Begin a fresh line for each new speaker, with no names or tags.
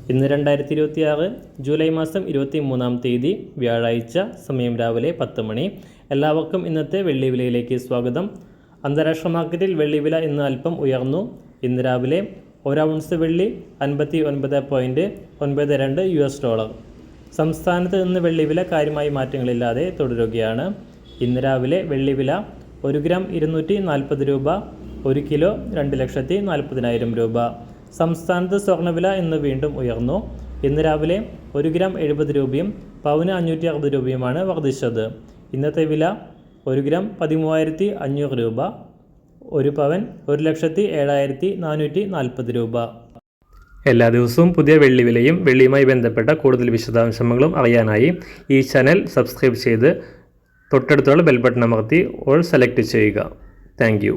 ഇന്ന് 2026 ജൂലൈ മാസം 23-ാം തീയതി വ്യാഴാഴ്ച, സമയം രാവിലെ 10 മണി. എല്ലാവർക്കും ഇന്നത്തെ വെള്ളി വിലയിലേക്ക് സ്വാഗതം. അന്താരാഷ്ട്ര മാർക്കറ്റിൽ വെള്ളി വില ഇന്ന് അല്പം ഉയർന്നു. ഇന്ന് രാവിലെ 1 ഔൺസ് വെള്ളി 59.92 US$. സംസ്ഥാനത്ത് ഇന്ന് വെള്ളി വില കാര്യമായി മാറ്റങ്ങളില്ലാതെ തുടരുകയാണ്. ഇന്ന് രാവിലെ വെള്ളി വില 1 ഗ്രാം 240 രൂപ, 1 കിലോ 2,40,000 രൂപ. സംസ്ഥാനത്ത് സ്വർണ്ണവില ഇന്ന് വീണ്ടും ഉയർന്നു. ഇന്ന് രാവിലെ 1 ഗ്രാം 70 രൂപയും പവന് 560 രൂപയുമാണ് വർദ്ധിച്ചത്. ഇന്നത്തെ വില 1 ഗ്രാം 13,500 രൂപ, 1 പവൻ 1,07,440 രൂപ. എല്ലാ ദിവസവും പുതിയ വെള്ളി വിലയും വെള്ളിയുമായി ബന്ധപ്പെട്ട കൂടുതൽ വിശദാംശങ്ങളും അറിയാനായി ഈ ചാനൽ സബ്സ്ക്രൈബ് ചെയ്ത് തൊട്ടടുത്തുള്ള ബെൽ ബട്ടൺ അമർത്തി ഓൾ സെലക്ട് ചെയ്യുക. താങ്ക്